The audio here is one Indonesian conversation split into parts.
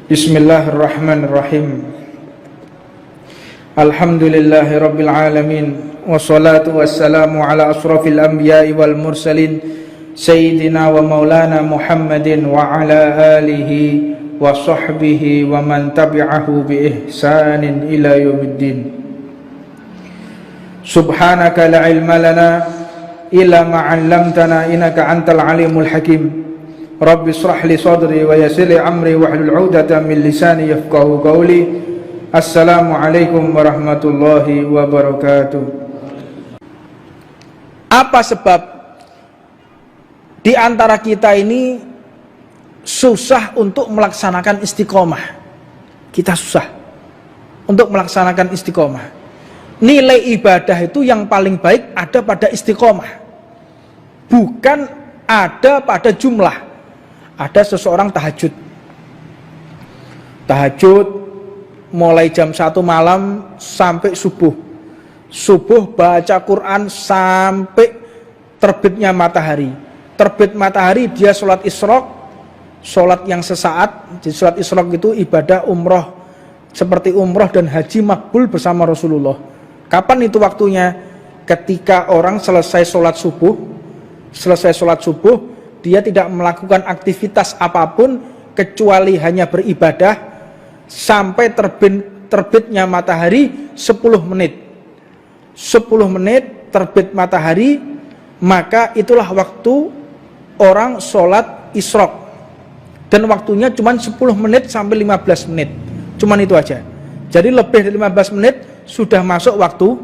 Bismillahirrahmanirrahim. Alhamdulillahi rabbil alamin. Wassalatu wassalamu ala asrafil anbiya'i wal mursalin Sayyidina wa maulana Muhammadin wa ala alihi wa sahbihi wa man tabi'ahu bi ihsanin ila yaumiddin. Subhanaka la ilma lana illa ma 'allamtana innaka antal alimul hakim. Rabbi israh li sadri wa yassir li amri wahlul 'uqdatam min lisani yafqahu qawli. Assalamualaikum warahmatullahi wabarakatuh. Apa sebab di antara kita ini susah untuk melaksanakan istiqomah? Kita susah untuk melaksanakan istiqomah. Nilai ibadah itu yang paling baik ada pada istiqomah, bukan ada pada jumlah. Ada seseorang tahajud mulai jam 1 malam sampai subuh baca Quran sampai terbitnya matahari. Terbit matahari dia sholat isyraq, sholat yang sesaat. Jadi sholat isyraq itu ibadah umroh, seperti umroh dan haji makbul bersama Rasulullah. Kapan itu waktunya? Ketika orang selesai sholat subuh, dia tidak melakukan aktivitas apapun kecuali hanya beribadah sampai terbitnya matahari 10 menit. 10 menit terbit matahari, maka itulah waktu orang sholat isyraq. Dan waktunya cuma 10 menit sampai 15 menit. Cuman itu aja. Jadi lebih dari 15 menit sudah masuk waktu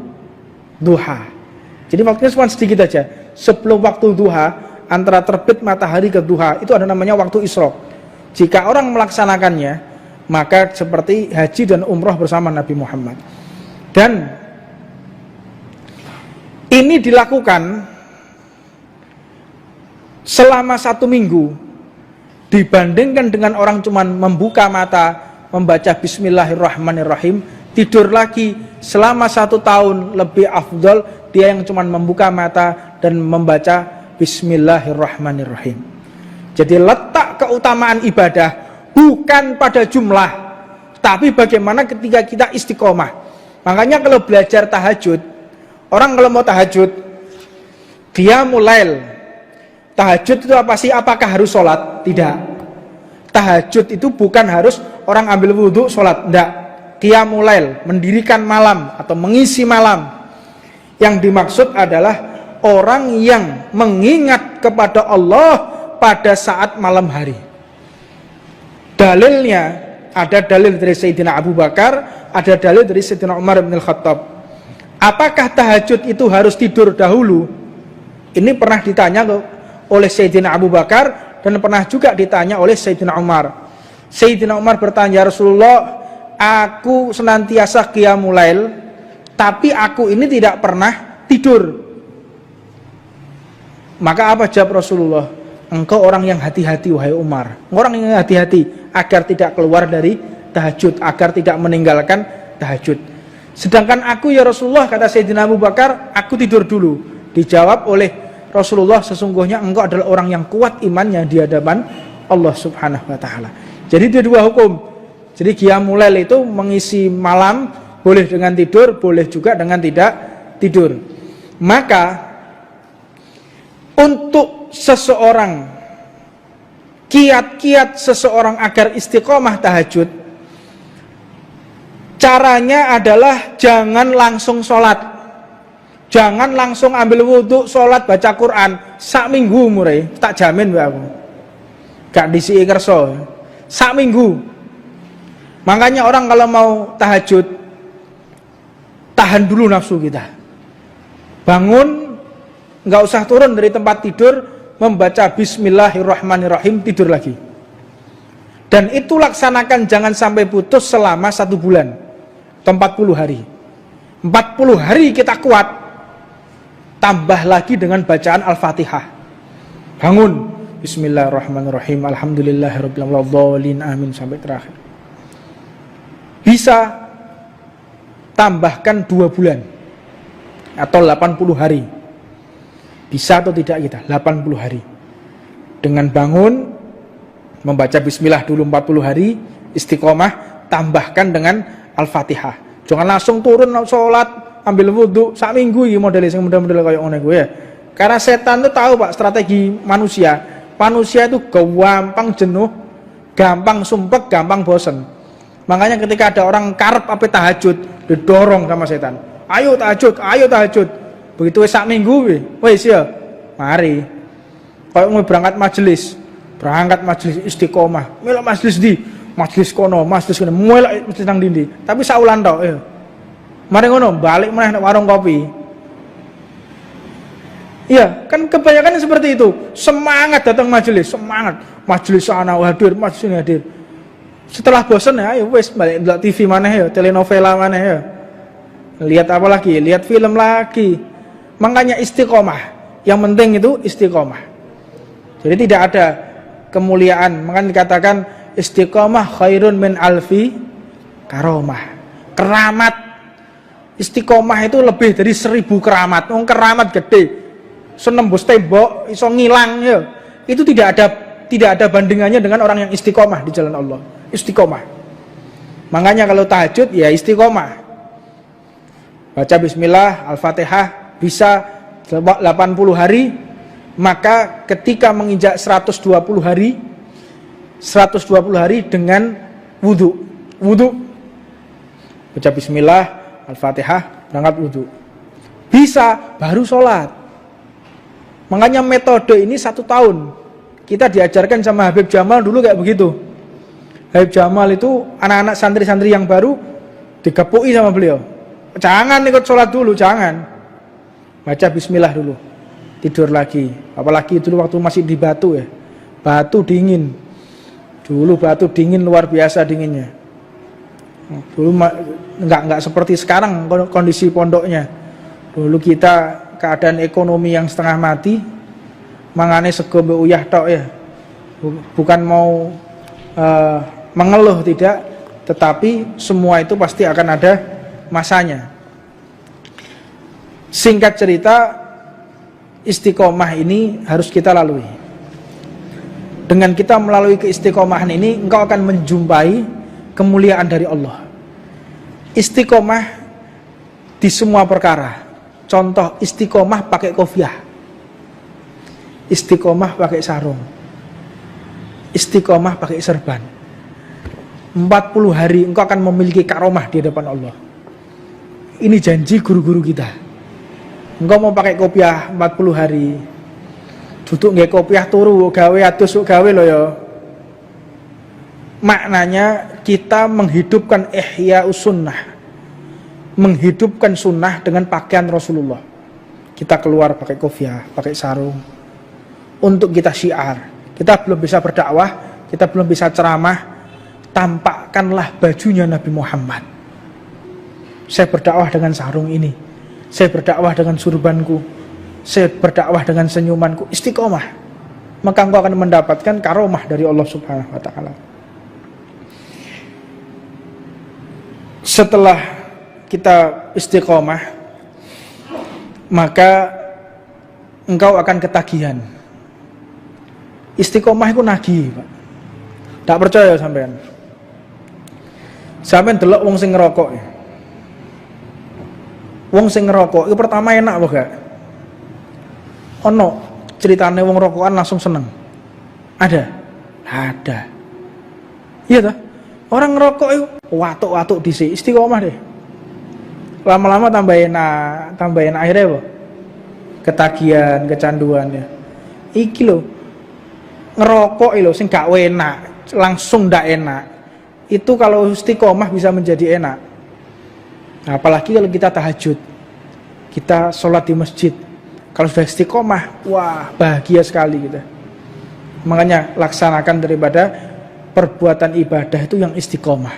duha. Jadi waktunya cuma sedikit aja. Sebelum waktu duha, antara terbit matahari ke duha, itu ada namanya waktu isyraq. Jika orang melaksanakannya, maka seperti haji dan umroh bersama Nabi Muhammad. Dan ini dilakukan selama 1 minggu, dibandingkan dengan orang cuman membuka mata, membaca Bismillahirrahmanirrahim, tidur lagi selama 1 tahun lebih afdal dia yang cuman membuka mata dan membaca Bismillahirrahmanirrahim. Jadi letak keutamaan ibadah bukan pada jumlah, tapi bagaimana ketika kita istiqomah. Makanya kalau belajar tahajud, orang kalau mau tahajud, qiyamul lail. Tahajud itu apa sih? Apakah harus sholat? Tidak. Tahajud itu bukan harus orang ambil wudhu sholat. Tidak. Qiyamul lail, mendirikan malam atau mengisi malam. Yang dimaksud adalah orang yang mengingat kepada Allah pada saat malam hari. Dalilnya, ada dalil dari Sayyidina Abu Bakar, ada dalil dari Sayyidina Umar bin Khattab. Apakah tahajud itu harus tidur dahulu? Ini pernah ditanya oleh Sayyidina Abu Bakar dan pernah juga ditanya oleh Sayyidina Umar. Sayyidina Umar bertanya, Rasulullah, aku senantiasa qiyamul lail, tapi aku ini tidak pernah tidur. Maka apa jawab Rasulullah? Engkau orang yang hati-hati wahai Umar. Orang yang hati-hati agar tidak keluar dari tahajud, agar tidak meninggalkan tahajud. Sedangkan aku ya Rasulullah, kata Sayyidina Abu Bakar, aku tidur dulu. Dijawab oleh Rasulullah, sesungguhnya engkau adalah orang yang kuat imannya di hadapan Allah Subhanahu wa taala. Jadi ada 2 hukum. Jadi qiyamul lail itu mengisi malam, boleh dengan tidur, boleh juga dengan tidak tidur. Maka untuk seseorang, kiat-kiat seseorang agar istiqomah tahajud, caranya adalah jangan langsung sholat, jangan langsung ambil wudhu, sholat, baca Quran sak minggu mulai, tak jamin aku gak disi kerso sak minggu. Makanya orang kalau mau tahajud, tahan dulu nafsu kita, bangun, nggak usah turun dari tempat tidur, membaca Bismillahirrahmanirrahim, tidur lagi. Dan itu laksanakan, jangan sampai putus selama 1 bulan atau 40 hari. 40 hari kita kuat, tambah lagi dengan bacaan Al-Fatihah. Bangun, Bismillahirrahmanirrahim, Alhamdulillahirabbil alamin, amin, sampai terakhir. Bisa tambahkan 2 bulan atau 80 hari. Bisa atau tidak kita? 80 hari. Dengan bangun, membaca bismillah dulu 40 hari, Istiqomah tambahkan dengan Al-Fatihah. Jangan langsung turun sholat ambil wudhu sak minggu iki modele sing model-model kayak ngono iku ya. Karena setan tuh tahu Pak strategi manusia. Manusia itu gampang jenuh, gampang sumpek, gampang bosen. Makanya ketika ada orang karep apa tahajud, didorong sama setan. Ayo tahajud, ayo tahajud. Begitu sak minggu wis ya, mari. Kayak mau berangkat majelis istiqomah. Melok majelis di, majelis kono, melok majelis nang dindi. Tapi saulan tok ya. Mari ngono, balik meneh nek warung kopi. Iya, kan kebanyakan seperti itu. Semangat datang majelis, semangat. Majelis sana hadir, majelis ini hadir. Setelah bosan ya, ayo wes balik ndelok TV maneh ya, telenovela maneh ya. Lihat apa lagi? Lihat film lagi. Makanya istiqomah. Yang penting itu istiqomah. Jadi tidak ada kemuliaan. Makanya dikatakan istiqomah khairun min alfi karomah. Keramat. Istiqomah itu lebih dari 1000 keramat. Keramat gede. Senembus tembok, iso ngilang ya. Itu tidak ada bandingannya dengan orang yang istiqomah di jalan Allah. Istiqomah. Makanya kalau tahajud ya istiqomah. Baca bismillah, Al-Fatihah bisa 80 hari, maka ketika menginjak 120 hari dengan wudu. Baca bismillah, Al-Fatihah, berangkat wudu. Bisa baru sholat. Makanya metode ini 1 tahun. Kita diajarkan sama Habib Jamal dulu kayak begitu. Habib Jamal itu anak-anak santri-santri yang baru digepui sama beliau. Jangan ikut sholat dulu, jangan. Baca bismillah dulu. Tidur lagi. Apalagi dulu waktu masih di Batu ya. Batu dingin. Dulu Batu dingin luar biasa dinginnya. Dulu enggak seperti sekarang kondisi pondoknya. Dulu kita keadaan ekonomi yang setengah mati, mangane sego mbek uyah tok ya. Bukan mau mengeluh tidak, tetapi semua itu pasti akan ada masanya. Singkat cerita, istiqomah ini harus kita lalui. Dengan kita melalui keistiqomahan ini, engkau akan menjumpai kemuliaan dari Allah. Istiqomah di semua perkara. Contoh istiqomah pakai kopiah, istiqomah pakai sarung, istiqomah pakai serban. 40 hari engkau akan memiliki karomah di hadapan Allah. Ini janji guru-guru kita. Engkau mau pakai kopiah 40 hari, duduk nggak kopiah turu gawe adus gawe lo ya. Maknanya kita menghidupkan ihya sunnah, menghidupkan sunnah dengan pakaian Rasulullah. Kita keluar pakai kopiah, pakai sarung, untuk kita syiar. Kita belum bisa berdakwah, kita belum bisa ceramah, tampakkanlah bajunya Nabi Muhammad. Saya berdakwah dengan sarung ini, saya berdakwah dengan surbanku, saya berdakwah dengan senyumanku. Istiqomah, maka engkau akan mendapatkan karomah dari Allah Subhanahu wa ta'ala. Setelah kita istiqomah, maka engkau akan ketagihan. Istiqomah itu nagih, Pak. Tak percaya sampean. Sampean delok wong sing ngerokok. Wong sing ngerokok itu pertama enak apa gak? Ono ceritane wong rokokan langsung seneng. Ada. Iya toh? Orang ngerokok itu watuk-watuk dhisik, istiqomah deh. Lama-lama tambah enak akhirnya apa? Ketagihan, kecanduan ya. Iki lho, ngerokok lho sing gak enak, langsung ndak enak. Itu kalau istiqomah bisa menjadi enak. Nah, apalagi kalau kita tahajud, kita sholat di masjid. Kalau sudah istiqomah, wah bahagia sekali kita. Makanya laksanakan daripada perbuatan ibadah itu yang istiqomah.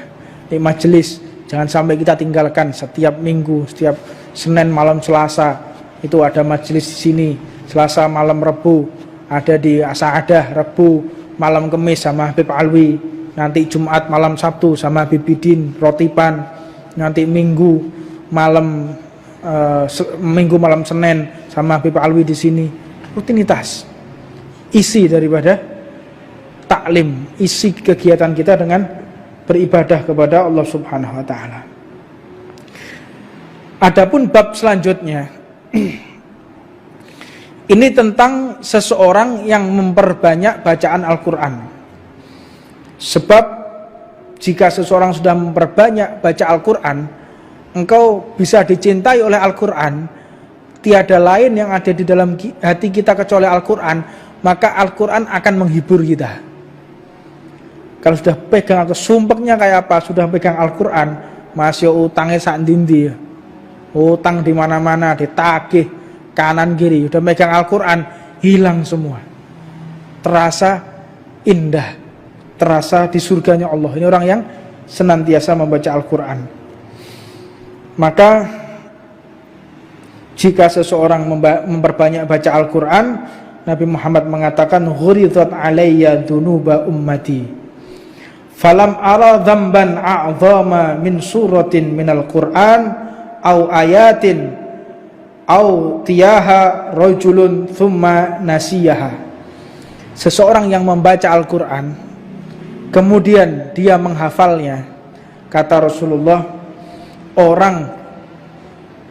Di majelis jangan sampai kita tinggalkan. Setiap minggu, setiap Senin malam Selasa itu ada majelis di sini. Selasa malam Rebu ada di Asa'adah, Rebu malam Kemis sama Habib Alwi, nanti Jumat malam Sabtu sama Habib Bidin Rotipan, nanti Minggu malam Senin sama Habib Alwi di sini. Rutinitas. Isi daripada taklim, isi kegiatan kita dengan beribadah kepada Allah Subhanahu wa taala. Adapun bab selanjutnya ini tentang seseorang yang memperbanyak bacaan Al-Qur'an. Sebab jika seseorang sudah memperbanyak baca Al-Qur'an, engkau bisa dicintai oleh Al-Qur'an. Tiada lain yang ada di dalam hati kita kecuali Al-Qur'an, maka Al-Qur'an akan menghibur kita. Kalau sudah pegang sumpeknya kayak apa, sudah pegang Al-Qur'an, masih utangnya sak ndi-ndi ya. Utang di mana-mana, ditagih kanan kiri, udah megang Al-Qur'an, hilang semua. Terasa indah, terasa di surganya Allah. Ini orang yang senantiasa membaca Al-Qur'an. Maka jika seseorang memperbanyak baca Al-Qur'an, Nabi Muhammad mengatakan ghuridat alayya dunuba ummati falam ara dzamban a'zama min suratin minal Qur'an au ayatin au tiyaha rajulun thumma nasiyaha. Seseorang yang membaca Al-Qur'an kemudian dia menghafalnya, kata Rasulullah, orang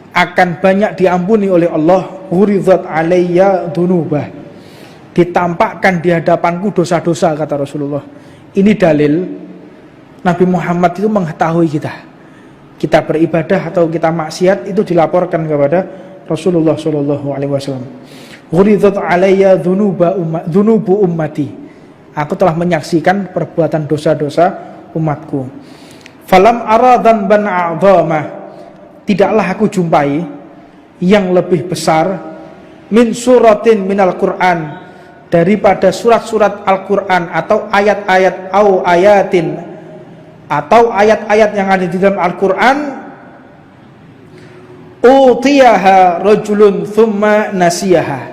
akan banyak diampuni oleh Allah. Ghuridat alayya dunubah, ditampakkan di hadapanku dosa-dosa, kata Rasulullah. Ini dalil Nabi Muhammad itu mengetahui kita beribadah atau kita maksiat itu dilaporkan kepada Rasulullah SAW. Ghuridat alayya dunubu ummati, aku telah menyaksikan perbuatan dosa-dosa umatku. Falam ara dzamban a'zama, tidaklah aku jumpai yang lebih besar min suratin minal Qur'an, daripada surat-surat Al-Qur'an atau ayat-ayat au ayatin atau ayat-ayat yang ada di dalam Al-Qur'an, utiyaha rajulun thumma nasiyaha,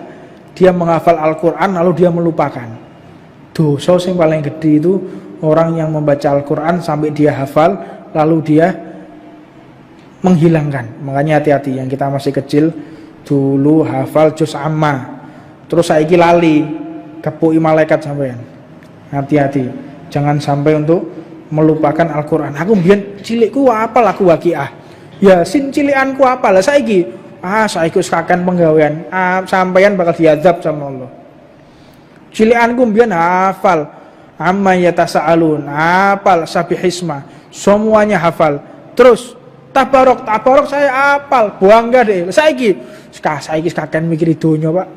dia menghafal Al-Qur'an lalu dia melupakan. Dosa yang paling gede itu orang yang membaca Al-Qur'an sampai dia hafal lalu dia menghilangkan. Makanya hati-hati, yang kita masih kecil dulu hafal juz amma, terus saiki lali, kepuki malaikat sampean. Hati-hati, jangan sampai untuk melupakan Al-Qur'an. Aku mbiyen cilikku apal aku Waqiah. Yasin cilikanku apal. Lah saiki wis kaken penggawean. Sampean bakal diazab sama Allah. Cilikanku mbiyen hafal amma yatasaalun, hafal sabihisma, semuanya hafal. Terus tabarok saya hafal, bangga deh. Saiki kaken mikir donya, Pak.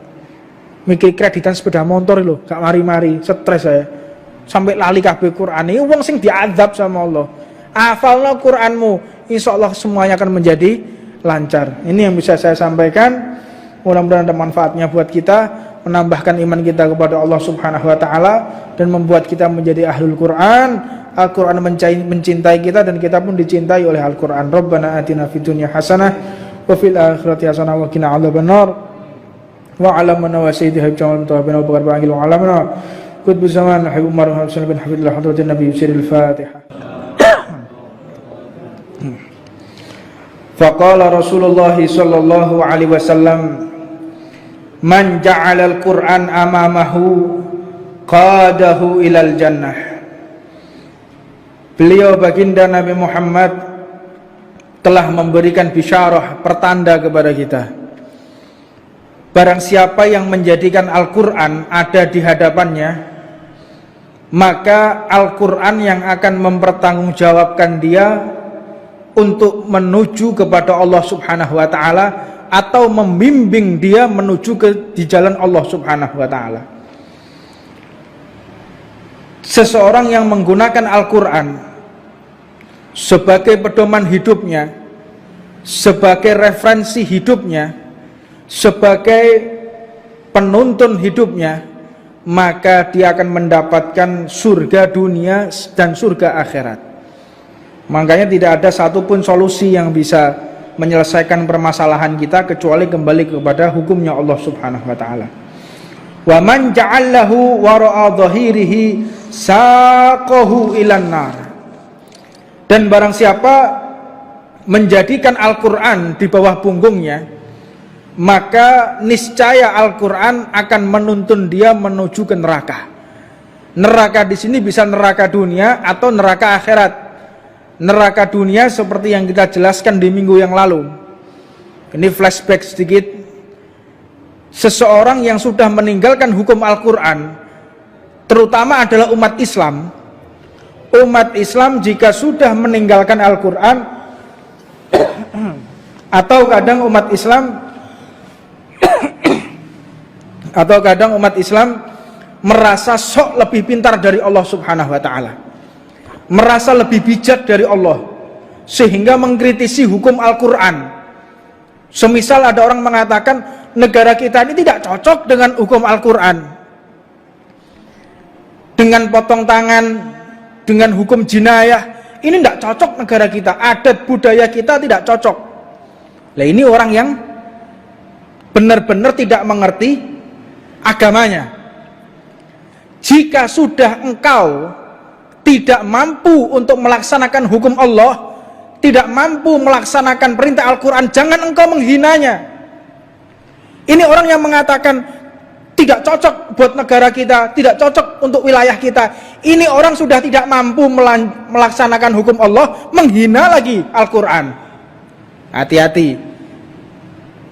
Mikir kreditan sepeda motor lho, gak mari-mari, stres saya. Sampai lali kabeh Qur'an. Ini wong sing diazab sama Allah. Hafalno Qur'anmu, insyaallah semuanya akan menjadi lancar. Ini yang bisa saya sampaikan. Mudah-mudahan ada manfaatnya buat kita, menambahkan iman kita kepada Allah Subhanahu wa taala dan membuat kita menjadi ahlul Qur'an. Al-Qur'an mencintai kita dan kita pun dicintai oleh Al-Qur'an. Rabbana atina fid dunya hasanah wa fil akhirati hasanah wa qina adzabannar. Wa alamana wa sayyidina habibana wa barakatuh wa wa alamana qutb zaman habib Umar bin Hasan bin Habibullah hadratin Nabi sirril Fatihah. Faqala Rasulullah sallallahu alaihi wasallam, man ja'ala al-Qur'an amamahu qadahu ilal jannah. Beliau baginda Nabi Muhammad telah memberikan bisyarah, pertanda kepada kita. Barang siapa yang menjadikan Al-Qur'an ada di hadapannya, maka Al-Qur'an yang akan mempertanggungjawabkan dia untuk menuju kepada Allah Subhanahu wa taala atau membimbing dia menuju di jalan Allah Subhanahu wa taala. Seseorang yang menggunakan Al-Qur'an sebagai pedoman hidupnya, sebagai referensi hidupnya, sebagai penuntun hidupnya, maka dia akan mendapatkan surga dunia dan surga akhirat. Makanya tidak ada satupun solusi yang bisa menyelesaikan permasalahan kita kecuali kembali kepada hukumnya Allah Subhanahu wa taala. Wa man ja'allahu wara'a dhahirihi saqahu ilan nar. Dan barang siapa menjadikan Al-Qur'an di bawah punggungnya, maka niscaya Al-Qur'an akan menuntun dia menuju ke neraka. Neraka di sini bisa neraka dunia atau neraka akhirat. Neraka dunia seperti yang kita jelaskan di minggu yang lalu. Ini flashback sedikit. Seseorang yang sudah meninggalkan hukum Al-Quran, terutama adalah umat Islam. Umat Islam jika sudah meninggalkan Al-Quran, atau kadang umat Islam merasa sok lebih pintar dari Allah Subhanahu wa taala, merasa lebih bijak dari Allah, sehingga mengkritisi hukum Al-Quran. Semisal ada orang mengatakan negara kita ini tidak cocok dengan hukum Al-Quran, dengan potong tangan, dengan hukum jinayah, ini tidak cocok negara kita, adat budaya kita tidak cocok. Nah, ini orang yang benar-benar tidak mengerti agamanya. Jika sudah engkau tidak mampu untuk melaksanakan hukum Allah, tidak mampu melaksanakan perintah Al-Quran, jangan engkau menghinanya. Ini orang yang mengatakan tidak cocok buat negara kita, tidak cocok untuk wilayah kita. Ini orang sudah tidak mampu melaksanakan hukum Allah, menghina lagi Al-Quran. Hati-hati.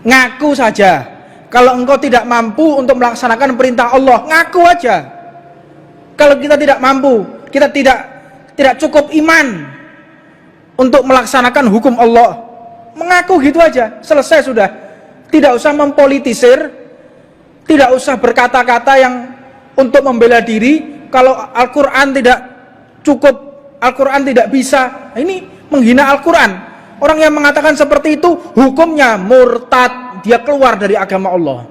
Ngaku saja. Kalau engkau tidak mampu untuk melaksanakan perintah Allah, ngaku aja. Kalau kita tidak mampu, kita tidak cukup iman untuk melaksanakan hukum Allah, mengaku gitu aja, selesai sudah. Tidak usah mempolitisir, tidak usah berkata-kata yang untuk membela diri. Kalau Al-Quran tidak cukup, Al-Quran tidak bisa, ini menghina Al-Quran. Orang yang mengatakan seperti itu hukumnya murtad, dia keluar dari agama Allah.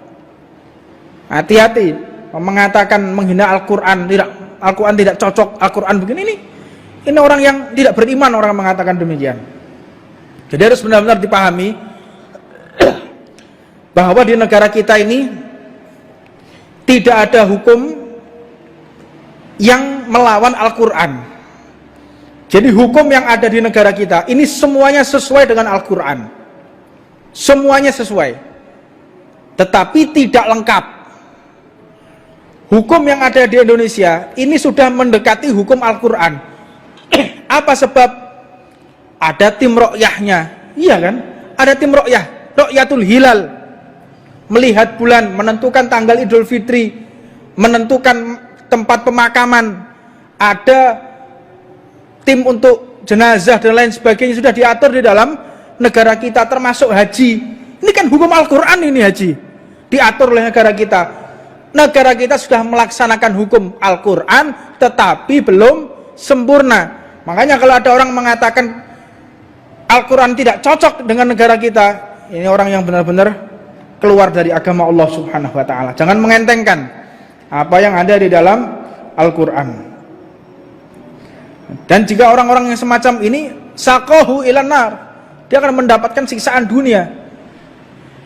Hati-hati mengatakan menghina Al-Quran, Al-Quran tidak cocok, Al-Quran begini, ini orang yang tidak beriman, orang yang mengatakan demikian. Jadi harus benar-benar dipahami bahwa di negara kita ini tidak ada hukum yang melawan Al-Quran. Jadi hukum yang ada di negara kita ini semuanya sesuai dengan Al-Quran, semuanya sesuai, tetapi tidak lengkap. Hukum yang ada di Indonesia ini sudah mendekati hukum Al-Quran. Apa sebab? Ada tim ro'yahnya, iya kan? Ada tim ro'yah, ro'yatul hilal, melihat bulan, menentukan tanggal Idul Fitri, menentukan tempat pemakaman. Ada tim untuk jenazah dan lain sebagainya, sudah diatur di dalam negara kita, termasuk haji. Ini kan hukum Al-Quran, ini haji diatur oleh negara kita. Negara kita sudah melaksanakan hukum Al-Quran, tetapi belum sempurna. Makanya kalau ada orang mengatakan Al-Quran tidak cocok dengan negara kita, ini orang yang benar-benar keluar dari agama Allah Subhanahu wa ta'ala. Jangan mengentengkan apa yang ada di dalam Al-Quran. Dan jika orang-orang yang semacam ini saqahu ilan nar, dia akan mendapatkan siksaan dunia,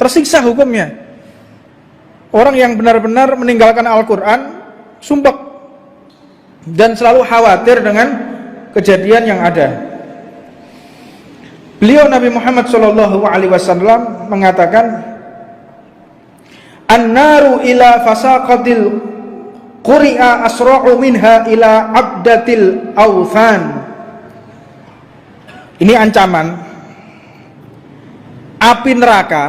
tersiksa hukumnya. Orang yang benar-benar meninggalkan Al-Quran sumpek dan selalu khawatir dengan kejadian yang ada. Beliau Nabi Muhammad SAW mengatakan, an-naru ila fasaqatil quri'a asra'u minha ila abdatil awthan. Ini ancaman. Api neraka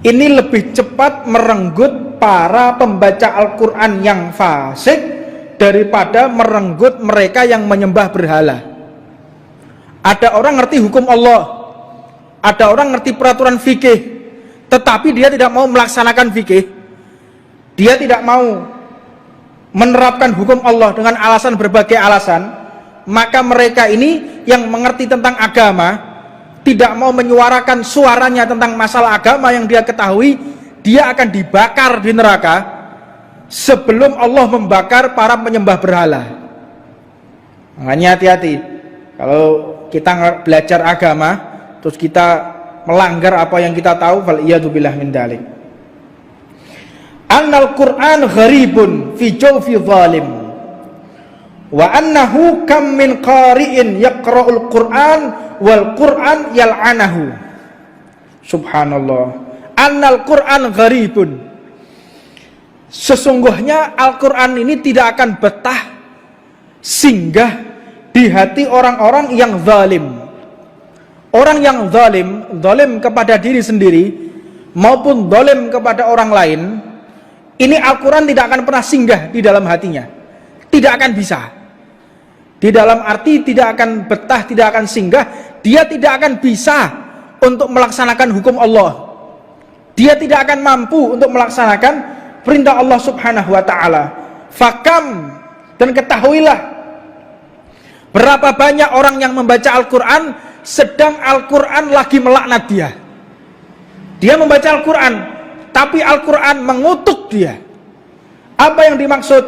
ini lebih cepat merenggut para pembaca Al-Quran yang fasik daripada merenggut mereka yang menyembah berhala. Ada orang ngerti hukum Allah, ada orang ngerti peraturan fikih, tetapi dia tidak mau melaksanakan fikih, dia tidak mau menerapkan hukum Allah dengan alasan berbagai alasan. Maka mereka ini yang mengerti tentang agama, tidak mau menyuarakan suaranya tentang masalah agama yang dia ketahui, dia akan dibakar di neraka sebelum Allah membakar para penyembah berhala. Makanya hati-hati kalau kita belajar agama terus kita melanggar apa yang kita tahu, fal iyadzubillah min dzalik. Annal Qur'an gharibun fi jawfi zalim wa annahu kam min qari'in yaqra'ul Qur'an wal Qur'an yal'anahu. Subhanallah. Annal Qur'an gharibun, Sesungguhnya Al-Quran ini tidak akan betah singgah di hati orang-orang yang zalim. Orang yang zalim kepada diri sendiri maupun zalim kepada orang lain, ini Al-Quran tidak akan pernah singgah di dalam hatinya. Tidak akan bisa. Di dalam arti tidak akan betah, tidak akan singgah. Dia tidak akan bisa untuk melaksanakan hukum Allah. Dia tidak akan mampu untuk melaksanakan perintah Allah Subhanahu wa ta'ala. Fakam, dan ketahuilah berapa banyak orang yang membaca Al-Quran sedang Al-Quran lagi melaknat dia. Dia membaca Al-Quran, tapi Al-Quran mengutuk dia. Apa yang dimaksud?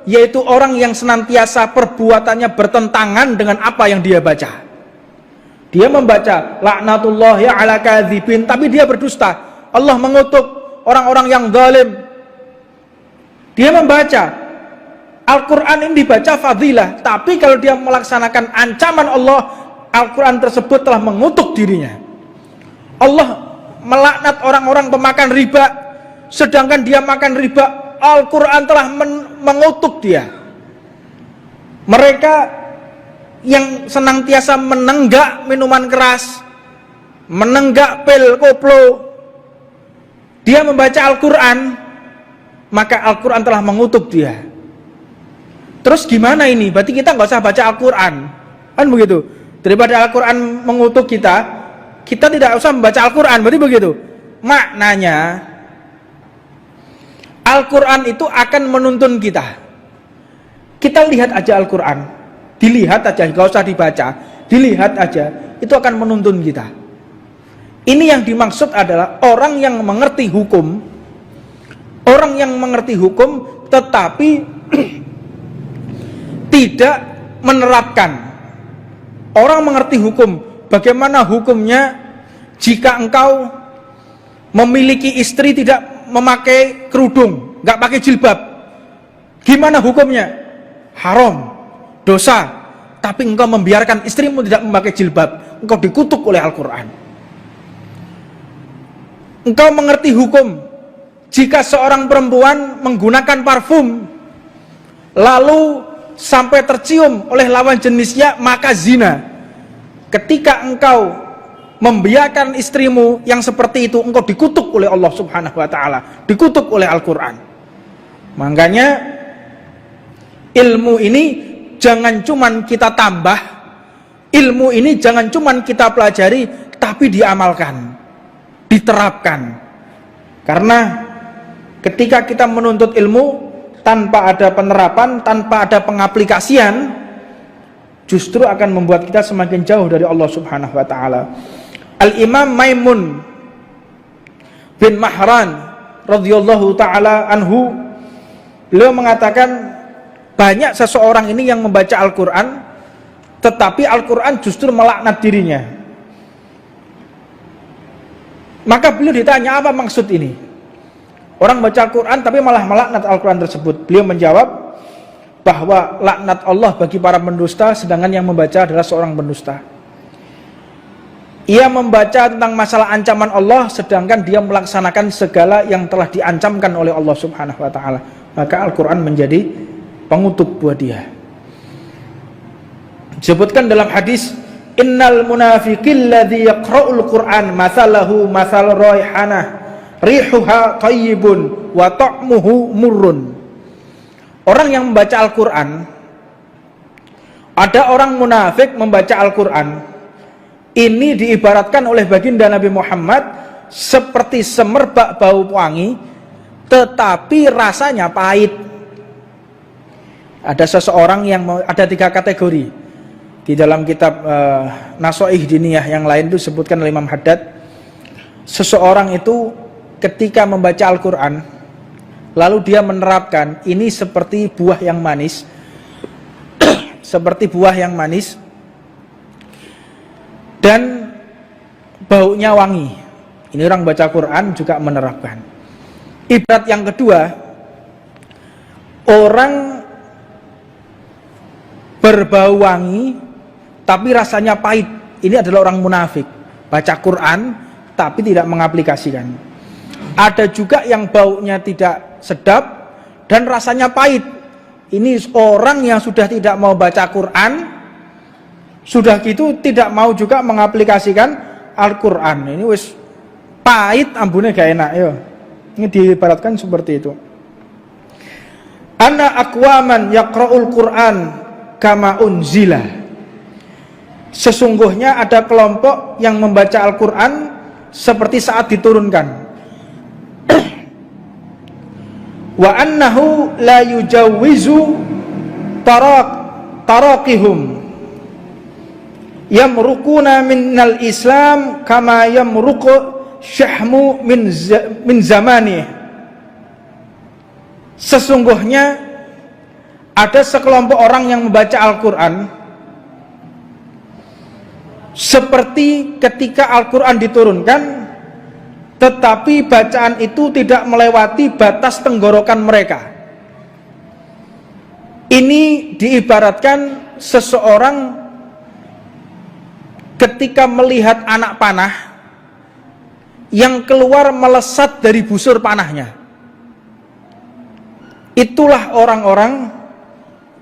Yaitu orang yang senantiasa perbuatannya bertentangan dengan apa yang dia baca. Dia membaca laknatullahi ala kadzibin, tapi dia berdusta. Allah mengutuk orang-orang yang zalim. Dia membaca Al-Quran ini dibaca fadilah, tapi kalau dia melaksanakan ancaman Allah, Al-Quran tersebut telah mengutuk dirinya. Allah melaknat orang-orang pemakan riba, sedangkan dia makan riba. Al-Quran telah mengutuk dia. Mereka yang senantiasa menenggak minuman keras, menenggak pil koplo, dia membaca Al-Quran, maka Al-Quran telah mengutuk dia. Terus gimana ini? Berarti kita nggak usah baca Al-Quran, kan begitu? Daripada Al-Quran mengutuk kita, kita tidak usah membaca Al-Quran, berarti begitu? Maknanya Al-Quran itu akan menuntun kita. Kita lihat aja Al-Quran, dilihat aja, nggak usah dibaca, dilihat aja, itu akan menuntun kita. Ini yang dimaksud adalah orang yang mengerti hukum, orang yang mengerti hukum tetapi tidak menerapkan. Orang mengerti hukum, bagaimana hukumnya jika engkau memiliki istri tidak memakai kerudung, nggak pakai jilbab, gimana hukumnya? Haram, dosa. Tapi engkau membiarkan istrimu tidak memakai jilbab, engkau dikutuk oleh Al-Quran. Engkau mengerti hukum jika seorang perempuan menggunakan parfum lalu sampai tercium oleh lawan jenisnya, maka zina. Ketika engkau membiarkan istrimu yang seperti itu, engkau dikutuk oleh Allah Subhanahu wa ta'ala, dikutuk oleh Al-Quran. Makanya ilmu ini jangan cuman kita tambah, ilmu ini jangan cuman kita pelajari, tapi diamalkan, diterapkan. Karena ketika kita menuntut ilmu tanpa ada penerapan, tanpa ada pengaplikasian, justru akan membuat kita semakin jauh dari Allah Subhanahu wa ta'ala. Al-Imam Maimun bin Mahran radhiyallahu ta'ala anhu, beliau mengatakan banyak seseorang ini yang membaca Al-Quran tetapi Al-Quran justru melaknat dirinya. Maka beliau ditanya, apa maksud ini? Orang baca Al-Quran tapi malah melaknat Al-Quran tersebut. Beliau menjawab bahwa laknat Allah bagi para pendusta, sedangkan yang membaca adalah seorang pendusta. Ia membaca tentang masalah ancaman Allah, sedangkan dia melaksanakan segala yang telah diancamkan oleh Allah Subhanahu wa ta'ala. Maka Al-Quran menjadi pengutuk buat dia. Disebutkan dalam hadis, innal munafiqil ladzi yaqra'ul Qur'an mathalahu mathal raihanah rihuha thayyibun wa ta'muhu murrun. Orang yang membaca Al-Quran, ada orang munafik membaca Al-Quran, ini diibaratkan oleh baginda Nabi Muhammad seperti semerbak bau wangi tetapi rasanya pahit. Ada seseorang yang ada 3 kategori di dalam kitab Nasoih Diniyah, yang lain itu disebutkan oleh Imam Haddad. Seseorang itu ketika membaca Al-Quran lalu dia menerapkan, ini seperti buah yang manis seperti buah yang manis dan baunya wangi. Ini orang baca Quran juga menerapkan. Ibarat yang kedua, orang berbau wangi tapi rasanya pahit. Ini adalah orang munafik, baca Quran tapi tidak mengaplikasikan. Ada juga yang baunya tidak sedap dan rasanya pahit. Ini orang yang sudah tidak mau baca Quran, sudah gitu tidak mau juga mengaplikasikan Al-Quran. Ini wis pahit, ambune gak enak ya. Ini diibaratkan seperti itu. Ana aqwaman yaqra'ul Quran kama unzila. Sesungguhnya ada kelompok yang membaca Al-Quran seperti saat diturunkan. Wa annahu la yujawwizu taraqihum yamruquna minal Islam kama yamruqu syahmu min zamani. Sesungguhnya ada sekelompok orang yang membaca Al-Quran seperti ketika Al-Quran diturunkan, tetapi bacaan itu tidak melewati batas tenggorokan mereka. Ini diibaratkan seseorang ketika melihat anak panah yang keluar melesat dari busur panahnya. Itulah orang-orang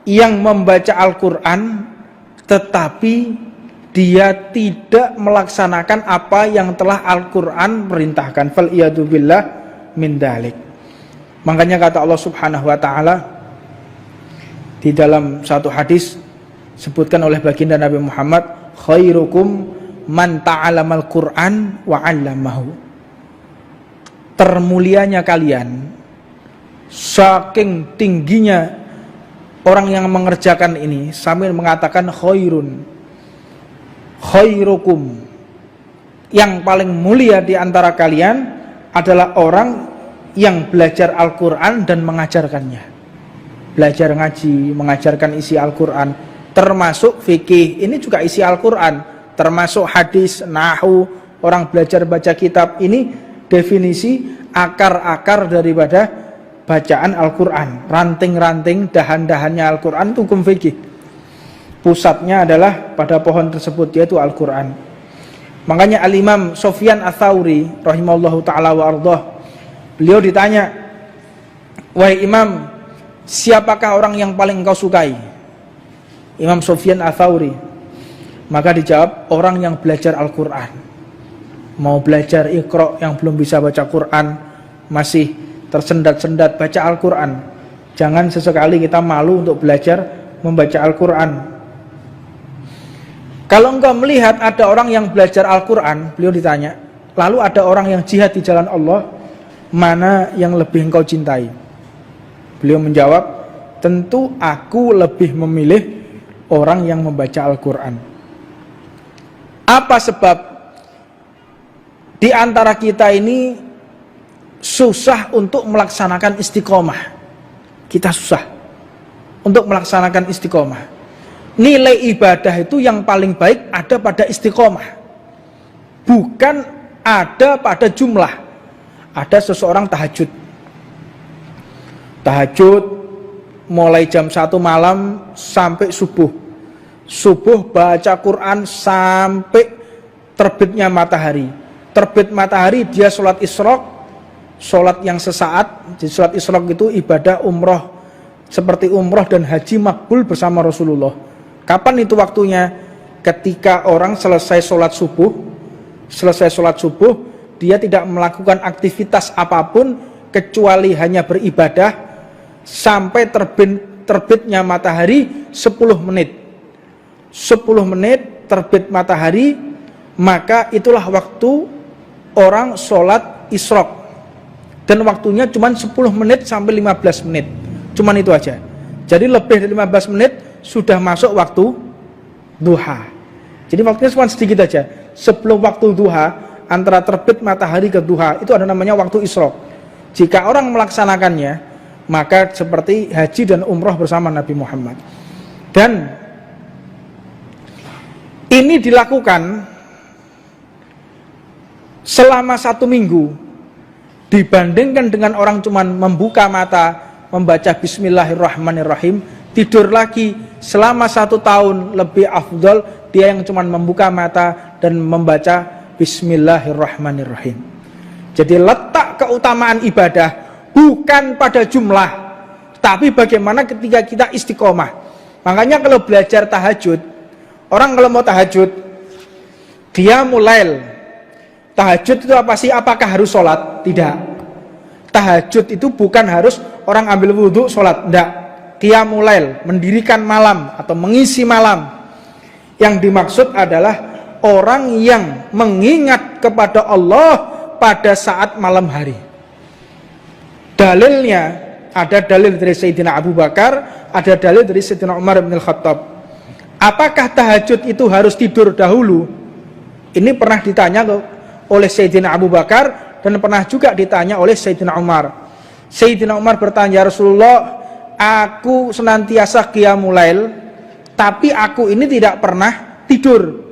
yang membaca Al-Quran tetapi dia tidak melaksanakan apa yang telah Al-Quran perintahkan. Fal'iyadu billah min dalik. Makanya kata Allah subhanahu wa ta'ala di dalam satu hadis sebutkan oleh baginda Nabi Muhammad, khairukum man ta'alamal Qur'an wa 'allamahu. Termulianya kalian, saking tingginya orang yang mengerjakan ini, sambil mengatakan khairukum, yang paling mulia di antara kalian adalah orang yang belajar Al-Quran dan mengajarkannya. Belajar ngaji, mengajarkan isi Al-Quran, termasuk fikih, ini juga isi Al-Quran, termasuk hadis, nahu, orang belajar baca kitab, ini definisi akar-akar daripada bacaan Al-Quran. Ranting-ranting, dahan-dahannya Al-Quran itu hukum fikih. Pusatnya adalah pada pohon tersebut, yaitu Al-Quran. Makanya Al-Imam Sufyan Ats-Tsauri rahimahullahu ta'ala wa ardhah, beliau ditanya, wahai Imam, siapakah orang yang paling engkau sukai? Imam Sufyan Ats-Tsauri, maka dijawab, orang yang belajar Al-Quran. Mau belajar Iqra, yang belum bisa baca Quran, masih tersendat-sendat baca Al-Quran, jangan sesekali kita malu untuk belajar membaca Al-Quran. Kalau engkau melihat ada orang yang belajar Al-Quran, beliau ditanya, lalu ada orang yang jihad di jalan Allah, mana yang lebih engkau cintai? Beliau menjawab, tentu aku lebih memilih orang yang membaca Al-Quran. Apa sebab? Di antara kita ini susah untuk melaksanakan istiqomah. Kita susah untuk melaksanakan istiqomah. Nilai ibadah itu yang paling baik ada pada istiqomah, bukan ada pada jumlah. Ada seseorang tahajud mulai jam 1 malam sampai subuh baca Quran sampai terbitnya matahari. Terbit matahari dia sholat isyraq, sholat yang sesaat. Di sholat isyraq itu ibadah umroh, seperti umroh dan haji makbul bersama Rasulullah. Kapan itu waktunya? Ketika orang selesai sholat subuh, dia tidak melakukan aktivitas apapun kecuali hanya beribadah sampai terbitnya matahari 10 menit. 10 menit terbit matahari, maka itulah waktu orang sholat isyraq. Dan waktunya cuma 10 menit sampai 15 menit. Cuman itu aja. Jadi lebih dari 15 menit sudah masuk waktu duha. Jadi waktunya cuma sedikit aja. Sebelum waktu duha, antara terbit matahari ke duha, itu ada namanya waktu isyraq. Jika orang melaksanakannya, maka seperti haji dan umroh bersama Nabi Muhammad. Dan ini dilakukan selama 1 minggu, dibandingkan dengan orang cuma membuka mata, membaca Bismillahirrahmanirrahim, tidur lagi selama 1 tahun lebih afdol dia yang cuma membuka mata dan membaca Bismillahirrahmanirrahim. Jadi letak keutamaan ibadah bukan pada jumlah, Tapi bagaimana ketika kita istiqomah? Makanya kalau belajar tahajud, orang kalau mau tahajud, qiyamul lail. Tahajud itu apa sih? Apakah harus sholat? Tidak. Tahajud itu bukan harus orang ambil wudhu sholat. Tidak. Qiyamul lail, mendirikan malam atau mengisi malam. Yang dimaksud adalah orang yang mengingat kepada Allah pada saat malam hari. Dalilnya, ada dalil dari Sayyidina Abu Bakar, ada dalil dari Sayyidina Umar bin Khattab. Apakah tahajud itu harus tidur dahulu? Ini pernah ditanya oleh Sayyidina Abu Bakar dan pernah juga ditanya oleh Sayyidina Umar. Sayyidina Umar bertanya, "Ya Rasulullah, aku senantiasa qiyamul lail, tapi aku ini tidak pernah tidur."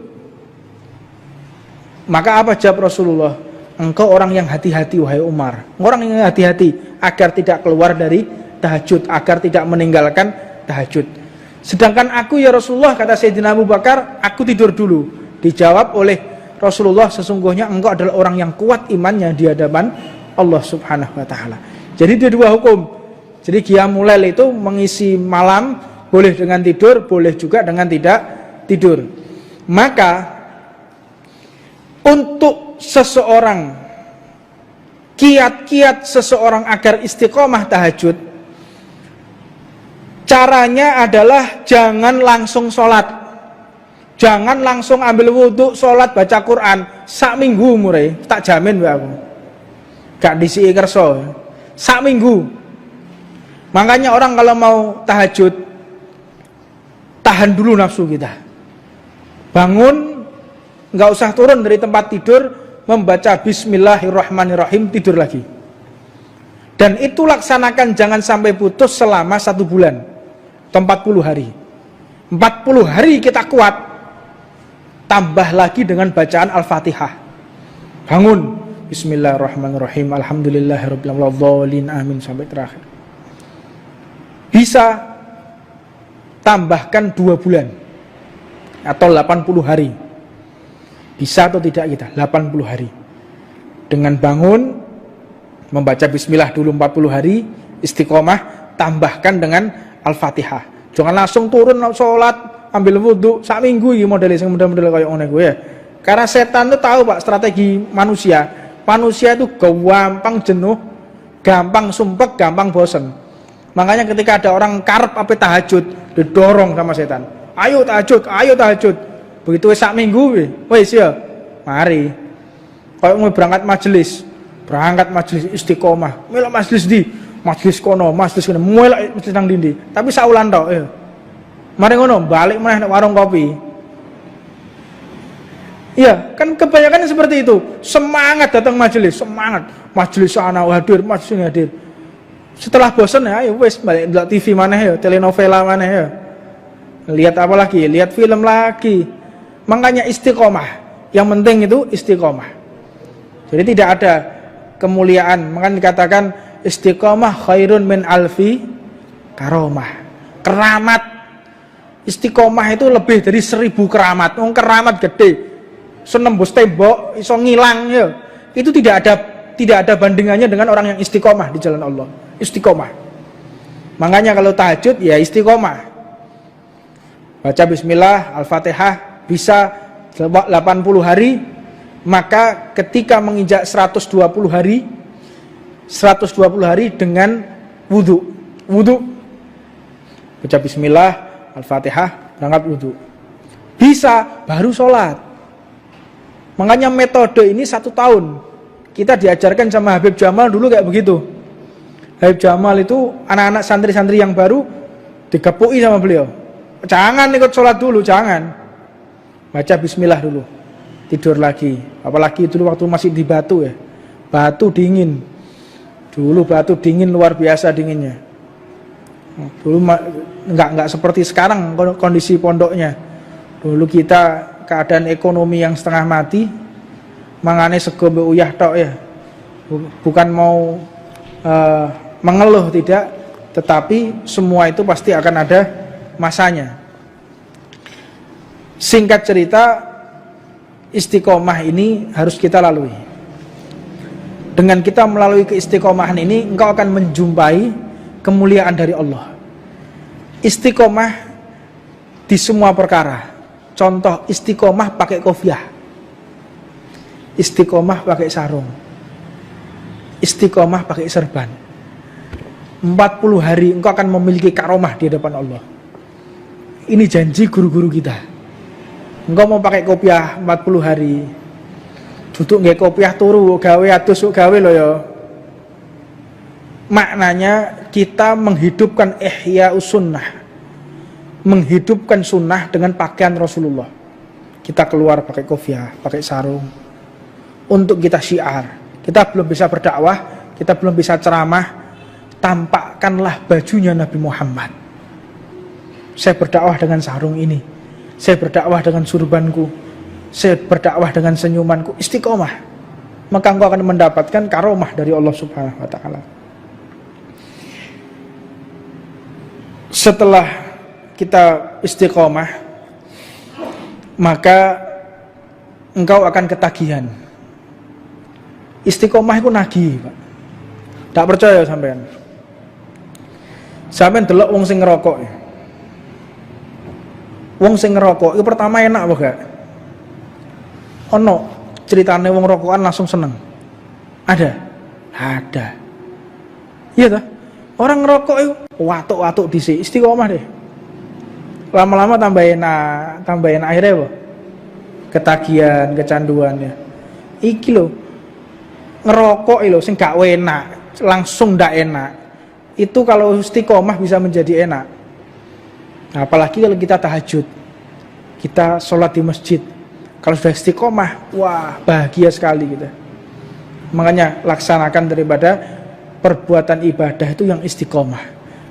Maka apa jawab Rasulullah? "Engkau orang yang hati-hati wahai Umar. Orang yang hati-hati agar tidak keluar dari tahajud, agar tidak meninggalkan tahajud. Sedangkan aku ya Rasulullah," kata Sayyidina Abu Bakar, "aku tidur dulu." Dijawab oleh Rasulullah, "Sesungguhnya engkau adalah orang yang kuat imannya di hadapan Allah Subhanahu wa taala." Jadi ada dua hukum. Jadi qiyamul lail itu mengisi malam, boleh dengan tidur, boleh juga dengan tidak tidur. Maka untuk seseorang, kiat-kiat seseorang agar istiqomah tahajud, caranya adalah jangan langsung sholat, jangan langsung ambil wudhu, sholat, baca Quran sak minggu mulai, tak jamin aku gak disi kerso sak minggu. Makanya orang kalau mau tahajud, tahan dulu nafsu kita, bangun, nggak usah turun dari tempat tidur, membaca Bismillahirrahmanirrahim, tidur lagi. Dan itu laksanakan jangan sampai putus selama 1 bulan atau 40 hari. 40 hari kita kuat, tambah lagi dengan bacaan Al-Fatihah. Bangun, Bismillahirrahmanirrahim, Alhamdulillahirrahmanirrahim, amin, sampai terakhir. Bisa tambahkan 2 bulan atau 80 hari. Bisa atau tidak kita 80 hari. Dengan bangun, membaca bismillah dulu 40 hari, istiqomah, tambahkan dengan Al-Fatihah. Jangan langsung turun sholat, ambil wudhu sak minggu iki model sing model-model kayak ngono gue ya. Karena setan itu tahu Pak strategi manusia. Manusia itu gampang jenuh, gampang sumpek, gampang bosen. Makanya ketika ada orang karep apa tahajud, didorong sama setan. Ayo tahajud, ayo tahajud. Begitu sak minggu wis ya, mari. Kayak mau berangkat majelis istiqomah. Melok majelis di, majelis kono, melok majelis nang dindi. Tapi saulan tok ya. Mari ngono, balik meneh nek warung kopi. Iya, kan kebanyakan seperti itu. Semangat datang majelis, semangat. Majelis sana hadir, majelis ini hadir. Setelah bosan ya, ayo wis balik ndelok TV maneh ya, telenovela maneh ya. Lihat apa lagi? Lihat film lagi. Makanya istiqomah. Yang penting itu istiqomah. Jadi tidak ada kemuliaan. Makanya dikatakan istiqomah khairun min alfi karomah. Keramat. Istiqomah itu lebih dari 1000 keramat. Keramat gede. Senembus tembok, iso ngilang ya. Itu tidak ada bandingannya dengan orang yang istiqomah di jalan Allah. Istiqomah. Makanya kalau tahajud ya istiqomah. Baca bismillah, Al-Fatihah bisa 80 hari, maka ketika menginjak 120 hari dengan wudu. Baca bismillah, Al-Fatihah, berangkat wudu. Bisa baru sholat. Makanya metode ini 1 tahun. Kita diajarkan sama Habib Jamal dulu kayak begitu. Habib Jamal itu anak-anak santri-santri yang baru digepui sama beliau. Jangan ikut sholat dulu, jangan. Baca bismillah dulu, tidur lagi. Apalagi dulu waktu masih di Batu ya. Batu dingin. Dulu Batu dingin, luar biasa dinginnya. Dulu enggak seperti sekarang kondisi pondoknya. Dulu kita keadaan ekonomi yang setengah mati. Mangane sego mbek uyah tok ya. Bukan mau mengeluh tidak, tetapi semua itu pasti akan ada masanya. Singkat cerita, istiqomah ini harus kita lalui. Dengan kita melalui keistiqomahan ini, engkau akan menjumpai kemuliaan dari Allah. Istiqomah di semua perkara. Contoh istiqomah pakai kopiah, istiqomah pakai sarung, istiqomah pakai serban. 40 hari engkau akan memiliki karomah di hadapan Allah. Ini janji guru-guru kita. Engkau mau pakai kopiah 40 hari, duduk nggak kopiah turu gawe atus gawe lo ya. Maknanya kita menghidupkan ihya sunnah, menghidupkan sunnah dengan pakaian Rasulullah. Kita keluar pakai kopiah, pakai sarung, untuk kita syiar. Kita belum bisa berdakwah, kita belum bisa ceramah, tampakkanlah bajunya Nabi Muhammad. Saya berdakwah dengan sarung ini, saya berdakwah dengan surbanku, saya berdakwah dengan senyumanku, istiqomah. Maka engkau akan mendapatkan karomah dari Allah Subhanahu wa ta'ala. Setelah kita istiqomah, maka engkau akan ketagihan. Istiqomah itu nagih, Pak. Tak percaya sampean. Sampean delok wong sing ngerokok. Wong sing ngerokok itu pertama enak apa gak? Ono ceritane wong rokokan langsung seneng. Ada. Iya toh? Orang ngerokok itu watuk-watuk dhisik, istiqomah deh. Lama-lama tambah enak akhirnya apa? Ketagihan, kecanduan ya. Iki lho. Ngerokok lho sing gak enak, langsung ndak enak. Itu kalau istiqomah bisa menjadi enak. Nah, apalagi kalau kita tahajud, kita sholat di masjid. Kalau sudah istiqomah, wah bahagia sekali kita. Makanya laksanakan daripada perbuatan ibadah itu yang istiqomah.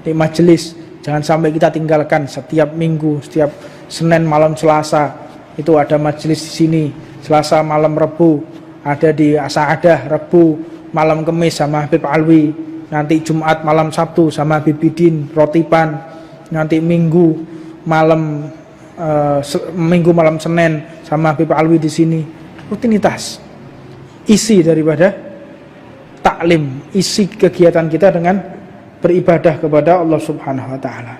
Di majelis jangan sampai kita tinggalkan. Setiap minggu, setiap Senin malam Selasa itu ada majelis di sini. Selasa malam Rebu ada di Asa'adah, Rebu malam Kemis sama Habib Alwi, nanti Jumat malam Sabtu sama Habib Bidin Rotipan, nanti Minggu malam Senin sama Habib Alwi di sini. Rutinitas isi daripada taklim, isi kegiatan kita dengan beribadah kepada Allah Subhanahu wa ta'ala.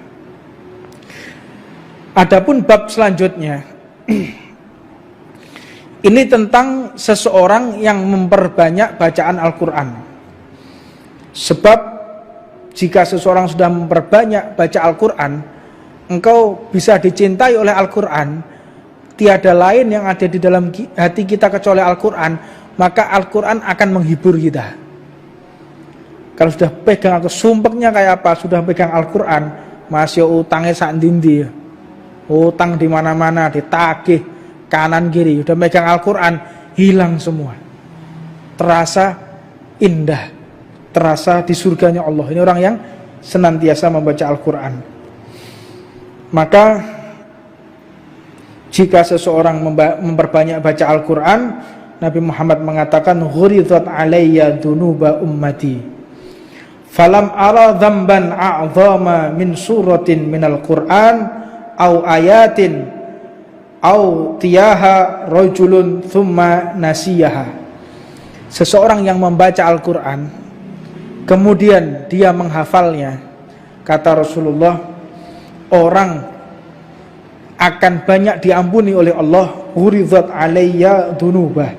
Adapun bab selanjutnya ini tentang seseorang yang memperbanyak bacaan Al-Quran. Sebab jika seseorang sudah memperbanyak baca Al-Quran, engkau bisa dicintai oleh Al-Quran. Tiada lain yang ada di dalam hati kita kecuali Al-Quran. Maka Al-Quran akan menghibur kita. Kalau sudah pegang, atau sumpeknya kayak apa, sudah pegang Al-Quran, masih utangnya sak dindi, utang di mana-mana, ditagih kanan kiri, udah megang Al-Quran, hilang semua. Terasa indah, terasa di surganya Allah. Ini orang yang senantiasa membaca Al-Quran. Maka jika seseorang memperbanyak baca Al-Quran, Nabi Muhammad mengatakan, "Ghuridat alayya dunuba ummati." Falam ara dzamban a'zama min suratin minal Qur'an au ayatin au tiyaha rajulun thumma nasiyaha. Seseorang yang membaca Al-Qur'an kemudian dia menghafalnya, kata Rasulullah, orang akan banyak diampuni oleh Allah. Uridzat alayya dunubah,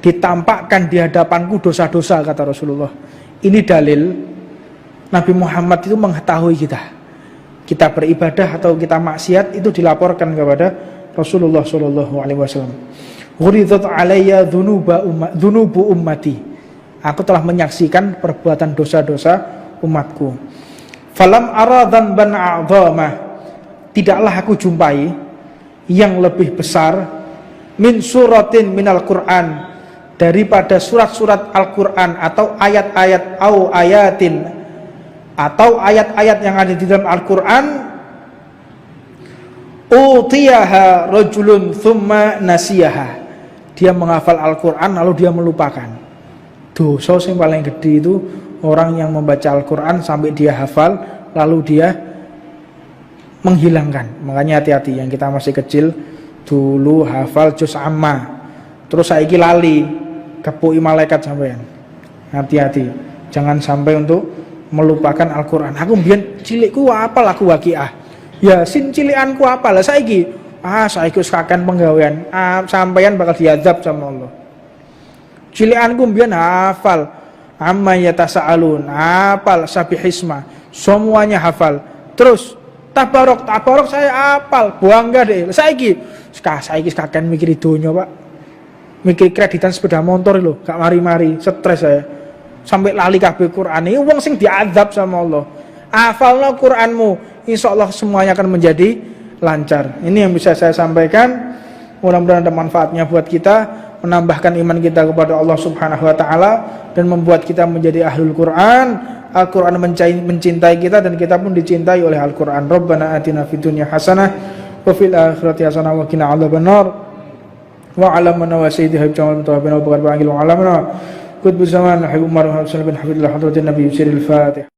ditampakkan di hadapanku dosa-dosa, kata Rasulullah. Ini dalil Nabi Muhammad itu mengetahui kita beribadah atau kita maksiat itu dilaporkan kepada Rasulullah SAW. Ghuridat alayya dhunubu ummati. Aku telah menyaksikan perbuatan dosa-dosa umatku. Falam ara dzanban a'zama. Tidaklah aku jumpai yang lebih besar min suratin minal Qur'an, daripada surat-surat Al-Quran atau ayat-ayat au ayatin, atau ayat-ayat yang ada di dalam Al-Quran, utiyaha rajulun thumma nasiyaha, dia menghafal Al-Quran lalu dia melupakan. Dosa yang paling gede itu orang yang membaca Al-Quran sampai dia hafal lalu dia menghilangkan. Makanya hati-hati, yang kita masih kecil dulu hafal juz amma, terus saiki lali, kepuki malaikat sampean. Hati-hati, jangan sampai untuk melupakan Al-Quran. Aku mbiyen cilikku apal aku Waqiah. Yasin cilikanku apal. Lah saiki saiki wis kaken penggawean. Sampeyan bakal diazab sama Allah. Cilikanku mbiyen hafal amma yatasaalun, hafal sabihisma, semuanya hafal. Terus tabarok saya hafal, bangga deh. Saiki kaken mikir donya, Pak. Mikir kreditan sepeda motor lho, gak mari-mari, stres saya. Sampai lali kabeh Qur'an. Ini wong sing diazab sama Allah. Hafalno Qur'anmu, insyaallah semuanya akan menjadi lancar. Ini yang bisa saya sampaikan. Mudah-mudahan ada manfaatnya buat kita, menambahkan iman kita kepada Allah Subhanahu wa taala dan membuat kita menjadi ahlul Qur'an. Al-Qur'an mencintai kita dan kita pun dicintai oleh Al-Qur'an. Rabbana atina fid dunya hasanah wa fil akhirati hasanah wa qina adzabannar. Wa alamana wa sayyidi habib jamal mutawabina wa barakatuh wa alamana qutbu zaman habib umar bin habibullah hadratin nabi siril fatih.